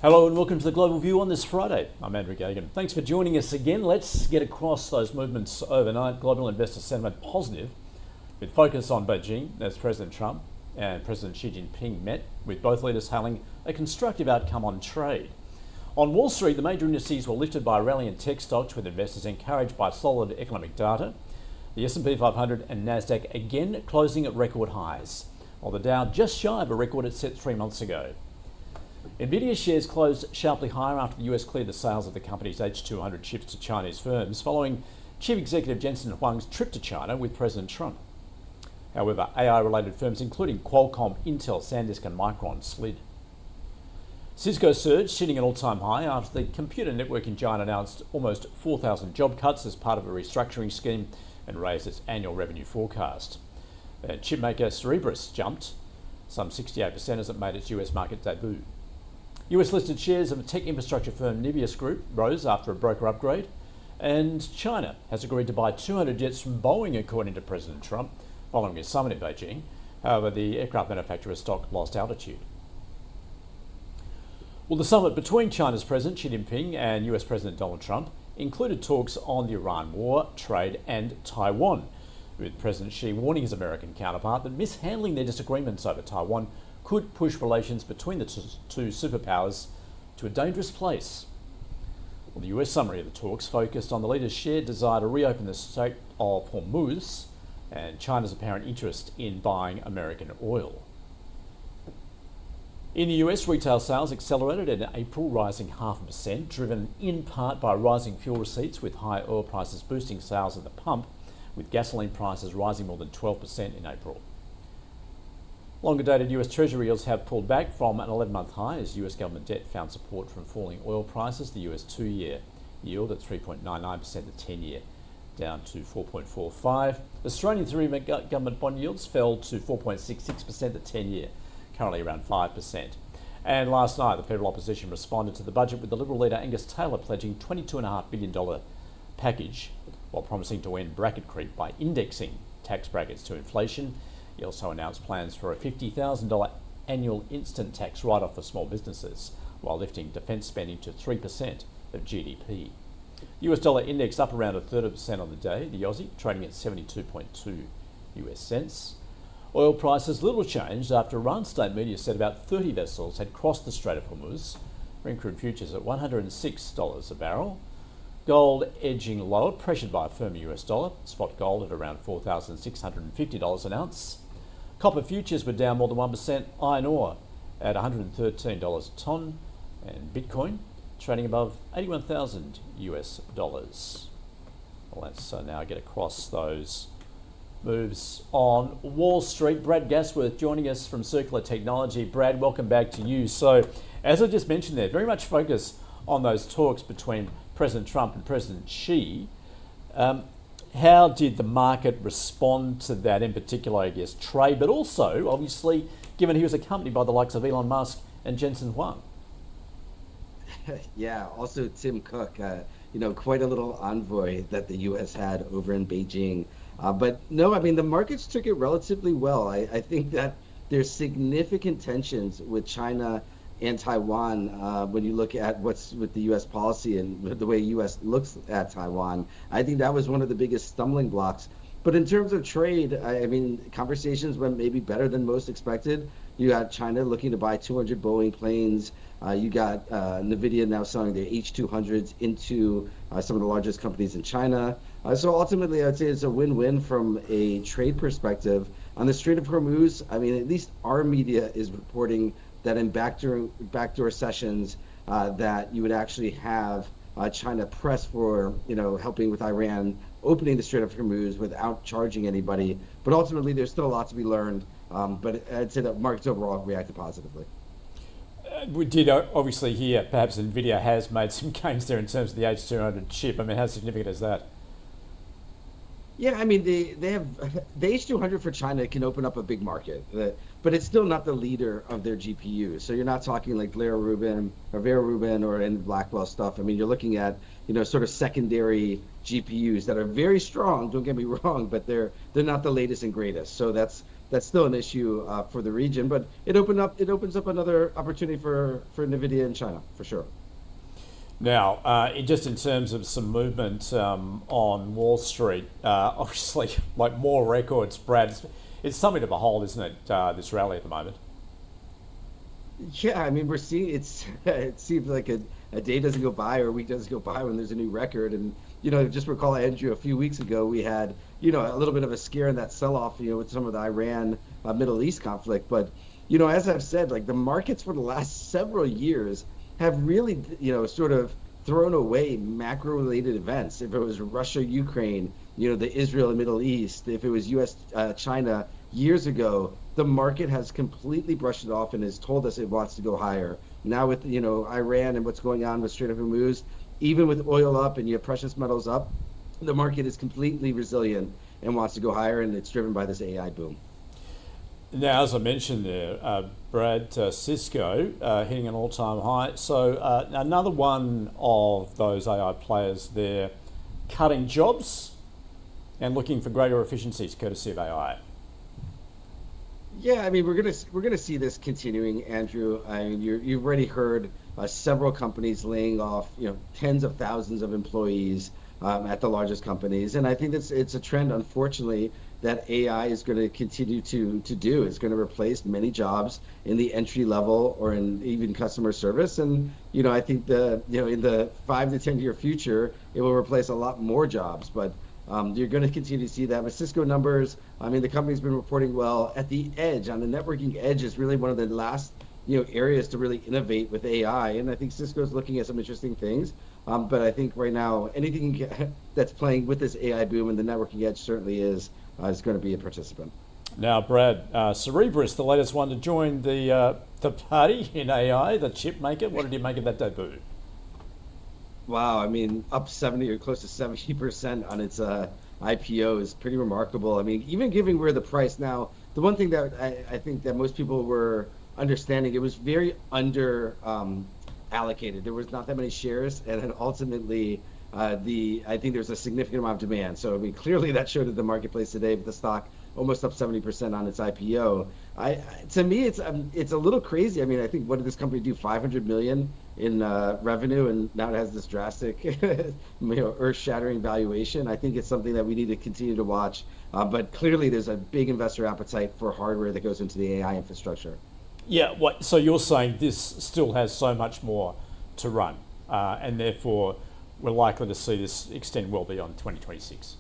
Hello and welcome to the Global View on this Friday. I'm Andrew Gagan. Thanks for joining us again. Let's get across those movements overnight. Global investor sentiment positive, with focus on Beijing as President Trump and President Xi Jinping met, with both leaders hailing a constructive outcome on trade. On Wall Street, the major indices were lifted by a rally in tech stocks, with investors encouraged by solid economic data. The S&P 500 and Nasdaq again closing at record highs, while the Dow just shy of a record it set 3 months ago. Nvidia shares closed sharply higher after the US cleared the sales of the company's H200 chips to Chinese firms following Chief Executive Jensen Huang's trip to China with President Trump. However, AI-related firms including Qualcomm, Intel, SanDisk and Micron slid. Cisco surged, hitting an all-time high after the computer network in China announced almost 4,000 job cuts as part of a restructuring scheme and raised its annual revenue forecast. Chipmaker Cerebras jumped some 68% as it made its US market debut. US-listed shares of tech infrastructure firm Nvidia Group rose after a broker upgrade, and China has agreed to buy 200 jets from Boeing, according to President Trump, following his summit in Beijing. However, the aircraft manufacturer's stock lost altitude. Well, the summit between China's President Xi Jinping and US President Donald Trump included talks on the Iran war, trade and Taiwan, with President Xi warning his American counterpart that mishandling their disagreements over Taiwan could push relations between the two superpowers to a dangerous place. Well, the US summary of the talks focused on the leaders' shared desire to reopen the Strait of Hormuz and China's apparent interest in buying American oil. In the US, retail sales accelerated in April, rising 0.5%, driven in part by rising fuel receipts, with high oil prices boosting sales at the pump, with gasoline prices rising more than 12% in April. Longer-dated US Treasury yields have pulled back from an 11-month high as US government debt found support from falling oil prices. The US 2-year yield at 3.99%, the 10-year down to 4.45. Australian 3-year government bond yields fell to 4.66%, the 10-year currently around 5%. And last night, the federal opposition responded to the budget, with the Liberal leader Angus Taylor pledging $22.5 billion package, while promising to end bracket creep by indexing tax brackets to inflation. He also announced plans for a $50,000 annual instant tax write-off for small businesses, while lifting defence spending to 3% of GDP. The US dollar index up around 0.33% on the day, the Aussie trading at 72.2 US cents. Oil prices little changed after Iran state media said about 30 vessels had crossed the Strait of Hormuz. Brent crude futures at $106 a barrel. Gold edging lower, pressured by a firmer US dollar. Spot gold at around $4,650 an ounce. Copper futures were down more than 1%. Iron ore at $113 a tonne. And Bitcoin trading above 81,000 US dollars. Well, let's now get across those moves on Wall Street. Brad Gastwirth joining us from Circular Technology. Brad, welcome back to you. So, as I just mentioned there, very much focus on those talks between President Trump and President Xi. How did the market respond to that, in particular, I guess, trade, but also, obviously, given he was accompanied by the likes of Elon Musk and Jensen Huang? Yeah, also Tim Cook, quite a little envoy that the U.S. had over in Beijing. But no, I mean, the markets took it relatively well. I think that there's significant tensions with China and Taiwan when you look at what's with the U.S. policy and the way U.S. looks at Taiwan. I think that was one of the biggest stumbling blocks. But in terms of trade, I mean, conversations went maybe better than most expected. You got China looking to buy 200 Boeing planes. You got Nvidia now selling their H200s into some of the largest companies in China. So ultimately, I'd say it's a win-win from a trade perspective. On the Strait of Hormuz, I mean, at least our media is reporting that in backdoor sessions that you would actually have China press for, helping with Iran opening the Strait of Hormuz without charging anybody. But ultimately, there's still a lot to be learned. But I'd say that markets overall reacted positively. We did obviously hear perhaps Nvidia has made some gains there in terms of the H200 chip. I mean, how significant is that? Yeah, I mean, they have the H200 for China can open up a big market, but it's still not the leader of their GPUs. So you're not talking like Vera Rubin or any Blackwell stuff. I mean, you're looking at sort of secondary GPUs that are very strong. Don't get me wrong, but they're not the latest and greatest. So that's that's still an issue for the region. But it opens up another opportunity for Nvidia in China for sure. Now, just in terms of some movement on Wall Street, obviously, like more records, Brad, it's something to behold, isn't it, this rally at the moment? Yeah, I mean, we're seeing it seems like a day doesn't go by or a week doesn't go by when there's a new record. And, just recall, Andrew, a few weeks ago, we had, a little bit of a scare in that sell-off, with some of the Iran Middle East conflict. But, as I've said, like the markets for the last several years have really, sort of thrown away macro-related events. If it was Russia, Ukraine, the Israel and Middle East, if it was U.S., China years ago, the market has completely brushed it off and has told us it wants to go higher. Now with, Iran and what's going on with Strait of Hormuz, even with oil up and you have precious metals up, the market is completely resilient and wants to go higher, and it's driven by this AI boom. Now, as I mentioned there, Brad, Cisco hitting an all-time high. So another one of those AI players there cutting jobs and looking for greater efficiencies courtesy of AI. Yeah, I mean, we're gonna see this continuing, Andrew. I mean, you've already heard several companies laying off, tens of thousands of employees at the largest companies, and I think it's a trend, unfortunately, that AI is going to continue to do. It's going to replace many jobs in the entry level or in even customer service, and I think in the 5 to 10 year future, it will replace a lot more jobs, but. You're going to continue to see that. With Cisco numbers, I mean, the company's been reporting well. At the edge, on the networking edge, is really one of the last, areas to really innovate with AI. And I think Cisco's looking at some interesting things. But I think right now, anything that's playing with this AI boom and the networking edge certainly is going to be a participant. Now, Brad, Cerebras, the latest one to join the party in AI, the chip maker. What did you make of that debut? Wow, I mean, up 70 or close to 70% on its IPO is pretty remarkable. I mean, even given where the price now, the one thing that I think that most people were understanding, it was very under allocated. There was not that many shares, and then ultimately, I think there's a significant amount of demand. So I mean, clearly that showed at the marketplace today with the stock almost up 70% on its IPO. To me, it's a little crazy. I mean, I think what did this company do? 500 million in revenue, and now it has this drastic, earth-shattering valuation. I think it's something that we need to continue to watch. But clearly, there's a big investor appetite for hardware that goes into the AI infrastructure. Yeah. What? So you're saying this still has so much more to run, and therefore we're likely to see this extend well beyond 2026.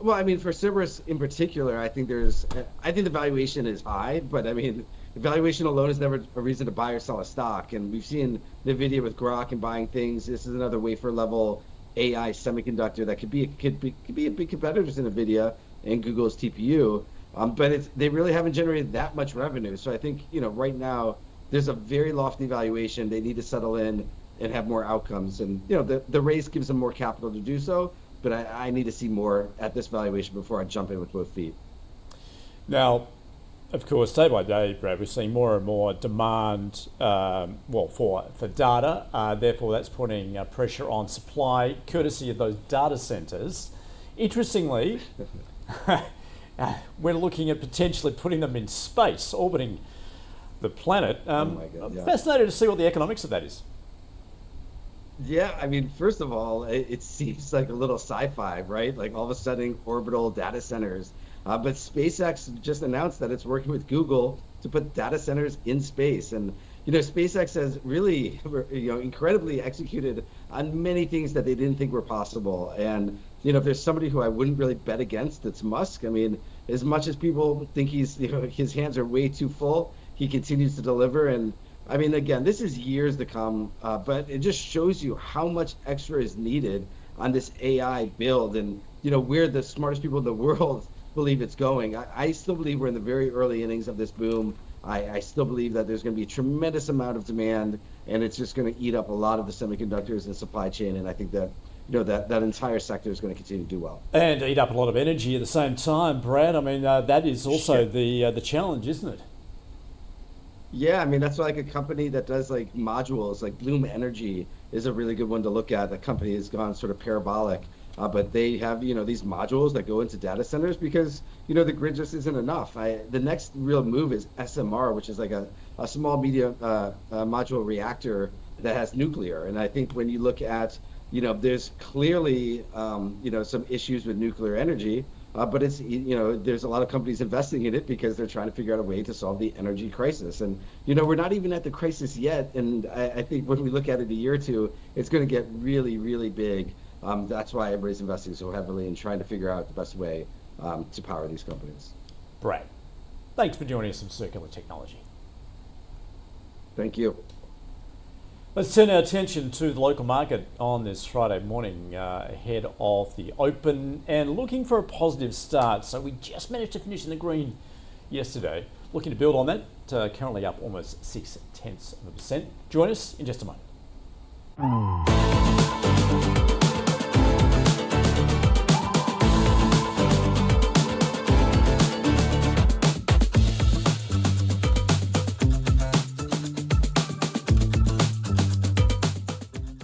Well, I mean, for Cerberus in particular, I think the valuation is high, but I mean, the valuation alone is never a reason to buy or sell a stock. And we've seen Nvidia with Grok and buying things. This is another wafer level AI semiconductor that could be a big competitor to Nvidia and Google's TPU. But they really haven't generated that much revenue. So I think, right now there's a very lofty valuation. They need to settle in and have more outcomes. And, the raise gives them more capital to do so. But I need to see more at this valuation before I jump in with both feet. Now, of course, day by day, Brad, we're seeing more and more demand, for data. Therefore, that's putting pressure on supply, courtesy of those data centers. Interestingly, we're looking at potentially putting them in space, orbiting the planet. Oh my God, yeah. I'm fascinated to see what the economics of that is. Yeah, I mean, first of all, it seems like a little sci-fi, right? Like all of a sudden, orbital data centers. But SpaceX just announced that it's working with Google to put data centers in space. And, SpaceX has really, incredibly executed on many things that they didn't think were possible. And, if there's somebody who I wouldn't really bet against, it's Musk. I mean, as much as people think his hands are way too full, he continues to deliver. And I mean, again, this is years to come, but it just shows you how much extra is needed on this AI build, and where the smartest people in the world believe it's going. I still believe we're in the very early innings of this boom. I still believe that there's going to be a tremendous amount of demand, and it's just going to eat up a lot of the semiconductors and supply chain. And I think that that entire sector is going to continue to do well. And eat up a lot of energy at the same time, Brad. I mean, that is also the challenge, isn't it? Yeah, I mean, that's like a company that does like modules, like Bloom Energy is a really good one to look at. The company has gone sort of parabolic. but they have, these modules that go into data centers because, the grid just isn't enough. The next real move is SMR, which is like a small medium module reactor that has nuclear. And I think when you look at, there's clearly, some issues with nuclear energy, but it's, there's a lot of companies investing in it because they're trying to figure out a way to solve the energy crisis. And, we're not even at the crisis yet. And I think when we look at it a year or two, it's going to get really, really big. That's why everybody's investing so heavily and trying to figure out the best way to power these companies. Brad, thanks for joining us on Circular Technology. Thank you. Let's turn our attention to the local market on this Friday morning ahead of the open and looking for a positive start. So we just managed to finish in the green yesterday. Looking to build on that, currently up almost 0.6%. Join us in just a moment.